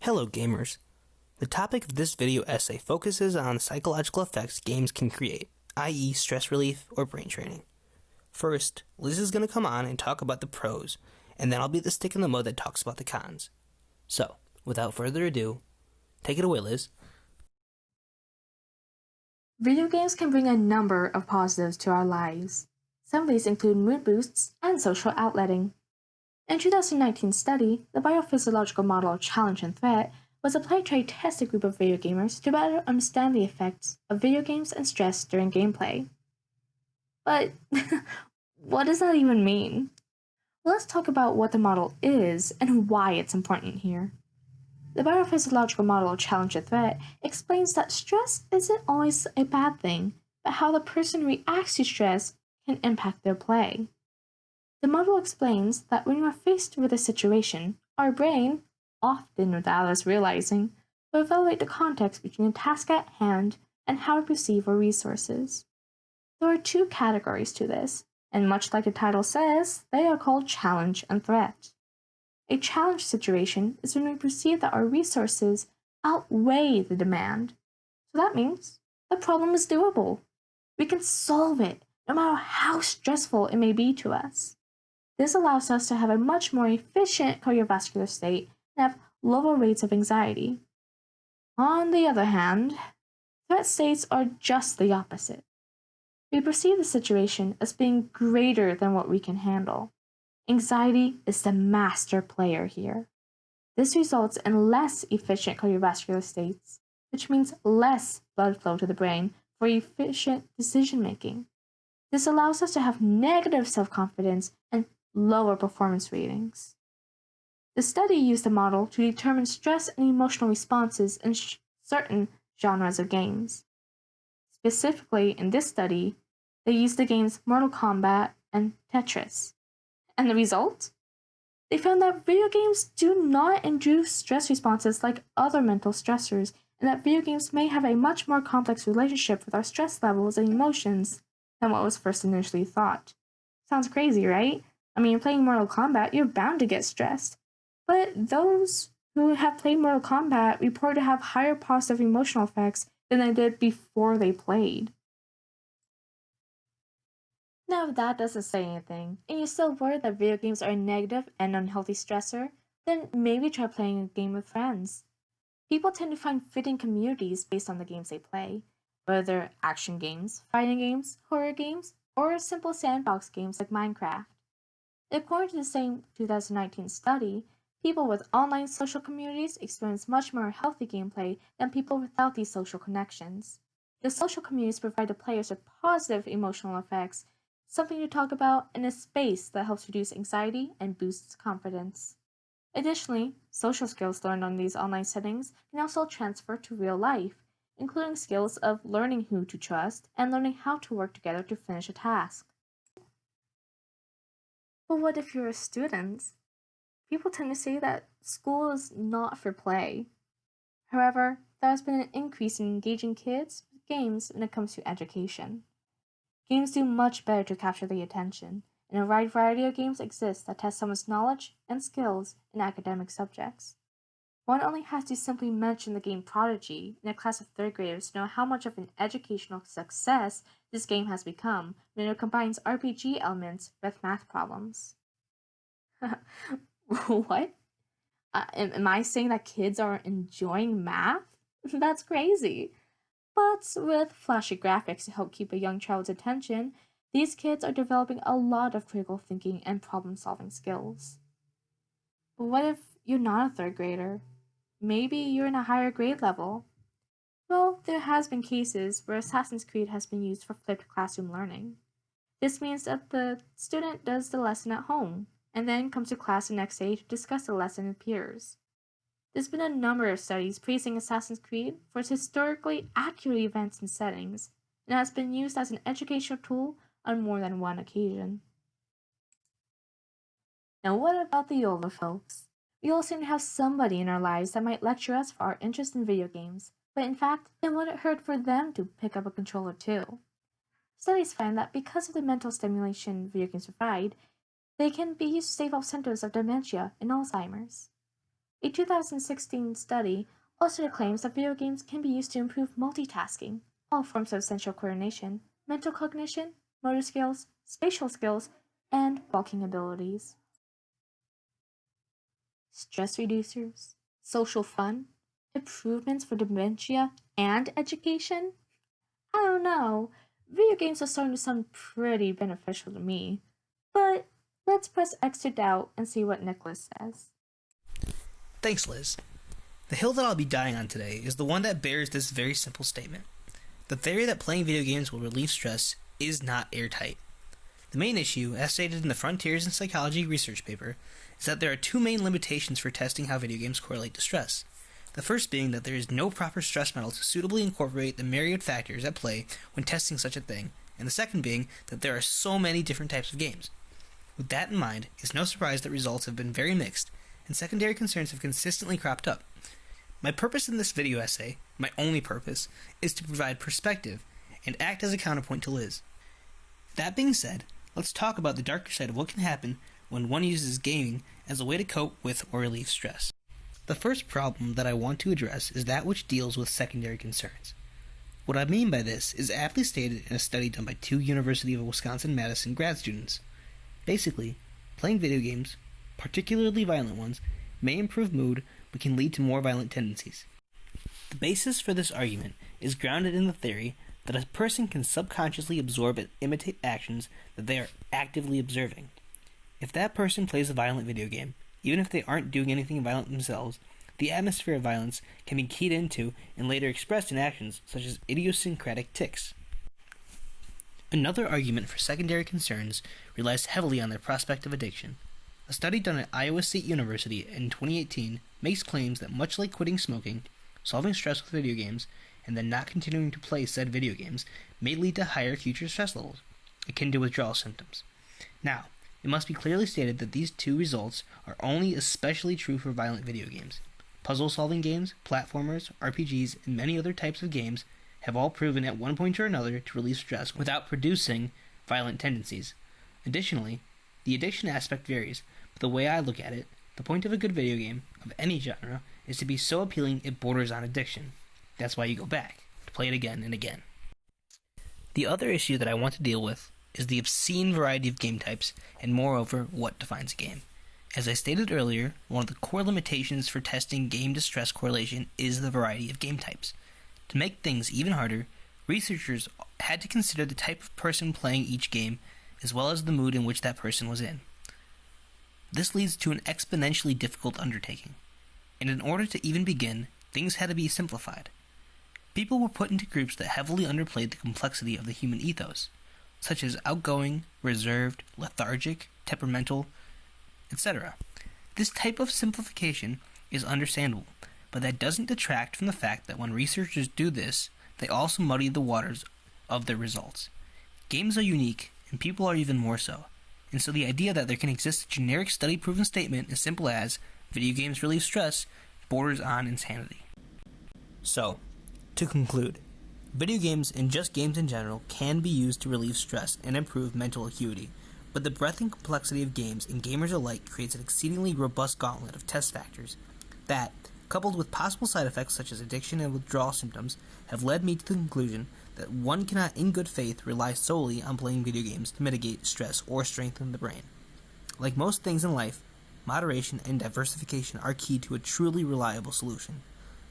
Hello gamers! The topic of this video essay focuses on the psychological effects games can create, i.e. stress relief or brain training. First, Liz is going to come on and talk about the pros, and then I'll be the stick in the mud that talks about the cons. So, without further ado, take it away, Liz. Video games can bring a number of positives to our lives. Some of these include mood boosts and social outletting. In a 2019 study, the biophysiological model of challenge and threat was applied to a tested group of video gamers to better understand the effects of video games and stress during gameplay. But what does that even mean? Well, let's talk about what the model is and why it's important here. The biophysiological model of challenge and threat explains that stress isn't always a bad thing, but how the person reacts to stress can impact their play. The model explains that when we are faced with a situation, our brain, often without us realizing, will evaluate the context between the task at hand and how we perceive our resources. There are two categories to this, and much like the title says, they are called challenge and threat. A challenge situation is when we perceive that our resources outweigh the demand. So that means the problem is doable. We can solve it, no matter how stressful it may be to us. This allows us to have a much more efficient cardiovascular state and have lower rates of anxiety. On the other hand, threat states are just the opposite. We perceive the situation as being greater than what we can handle. Anxiety is the master player here. This results in less efficient cardiovascular states, which means less blood flow to the brain for efficient decision making. This allows us to have negative self-confidence and lower performance ratings. The study used the model to determine stress and emotional responses in certain genres of games. Specifically, in this study, they used the games Mortal Kombat and Tetris. And the result? They found that video games do not induce stress responses like other mental stressors, and that video games may have a much more complex relationship with our stress levels and emotions than what was first initially thought. Sounds crazy, right? I mean, playing Mortal Kombat, you're bound to get stressed. But those who have played Mortal Kombat report to have higher positive emotional effects than they did before they played. Now, if that doesn't say anything, and you're still worried that video games are a negative and unhealthy stressor, then maybe try playing a game with friends. People tend to find fitting communities based on the games they play, whether they're action games, fighting games, horror games, or simple sandbox games like Minecraft. According to the same 2019 study, people with online social communities experience much more healthy gameplay than people without these social connections. The social communities provide the players with positive emotional effects, something to talk about, in a space that helps reduce anxiety and boosts confidence. Additionally, social skills learned on these online settings can also transfer to real life, including skills of learning who to trust and learning how to work together to finish a task. But what if you're a student? People tend to say that school is not for play. However, there has been an increase in engaging kids with games when it comes to education. Games do much better to capture the attention, and a wide variety of games exist that test someone's knowledge and skills in academic subjects. One only has to simply mention the game Prodigy in a class of third graders to know how much of an educational success this game has become when it combines RPG elements with math problems. What? Am I saying that kids are enjoying math? That's crazy. But with flashy graphics to help keep a young child's attention, these kids are developing a lot of critical thinking and problem-solving skills. But what if you're not a third grader? Maybe you're in a higher grade level. Well, there has been cases where Assassin's Creed has been used for flipped classroom learning. This means that the student does the lesson at home, and then comes to class the next day to discuss the lesson with peers. There's been a number of studies praising Assassin's Creed for its historically accurate events and settings, and has been used as an educational tool on more than one occasion. Now, what about the older folks? We all seem to have somebody in our lives that might lecture us for our interest in video games, but in fact, it wouldn't hurt for them to pick up a controller too. Studies find that because of the mental stimulation video games provide, they can be used to stave off symptoms of dementia and Alzheimer's. A 2016 study also claims that video games can be used to improve multitasking, all forms of essential coordination, mental cognition, motor skills, spatial skills, and walking abilities. Stress reducers, social fun, improvements for dementia and education? I don't know. Video games are starting to sound pretty beneficial to me. But let's press X to doubt and see what Nicholas says. Thanks, Liz. The hill that I'll be dying on today is the one that bears this very simple statement. The theory that playing video games will relieve stress is not airtight. The main issue, as stated in the Frontiers in Psychology research paper, is that there are two main limitations for testing how video games correlate to stress. The first being that there is no proper stress model to suitably incorporate the myriad factors at play when testing such a thing, and the second being that there are so many different types of games. With that in mind, it's no surprise that results have been very mixed, and secondary concerns have consistently cropped up. My purpose in this video essay, my only purpose, is to provide perspective and act as a counterpoint to Liz. That being said, let's talk about the darker side of what can happen when one uses gaming as a way to cope with or relieve stress. The first problem that I want to address is that which deals with secondary concerns. What I mean by this is aptly stated in a study done by two University of Wisconsin-Madison grad students. Basically, playing video games, particularly violent ones, may improve mood but can lead to more violent tendencies. The basis for this argument is grounded in the theory that a person can subconsciously absorb and imitate actions that they are actively observing. If that person plays a violent video game, even if they aren't doing anything violent themselves, the atmosphere of violence can be keyed into and later expressed in actions such as idiosyncratic tics. Another argument for secondary concerns relies heavily on their prospect of addiction. A study done at Iowa State University in 2018 makes claims that much like quitting smoking, solving stress with video games, and then not continuing to play said video games may lead to higher future stress levels, akin to withdrawal symptoms. Now, it must be clearly stated that these two results are only especially true for violent video games. Puzzle-solving games, platformers, RPGs, and many other types of games have all proven at one point or another to relieve stress without producing violent tendencies. Additionally, the addiction aspect varies, but the way I look at it, the point of a good video game, of any genre, is to be so appealing it borders on addiction. That's why you go back, to play it again and again. The other issue that I want to deal with is the obscene variety of game types, and moreover, what defines a game. As I stated earlier, one of the core limitations for testing game-to-stress correlation is the variety of game types. To make things even harder, researchers had to consider the type of person playing each game, as well as the mood in which that person was in. This leads to an exponentially difficult undertaking, and in order to even begin, things had to be simplified. People were put into groups that heavily underplayed the complexity of the human ethos, such as outgoing, reserved, lethargic, temperamental, etc. This type of simplification is understandable, but that doesn't detract from the fact that when researchers do this, they also muddy the waters of their results. Games are unique, and people are even more so, and so the idea that there can exist a generic study-proven statement as simple as, video games relieve stress, borders on insanity. So, to conclude, video games, and just games in general, can be used to relieve stress and improve mental acuity, but the breadth and complexity of games and gamers alike creates an exceedingly robust gauntlet of test factors that, coupled with possible side effects such as addiction and withdrawal symptoms, have led me to the conclusion that one cannot in good faith rely solely on playing video games to mitigate stress or strengthen the brain. Like most things in life, moderation and diversification are key to a truly reliable solution.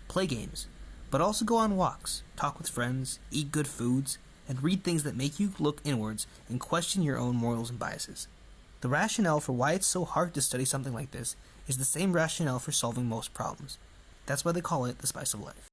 Play games, but also go on walks, talk with friends, eat good foods, and read things that make you look inwards and question your own morals and biases. The rationale for why it's so hard to study something like this is the same rationale for solving most problems. That's why they call it the spice of life.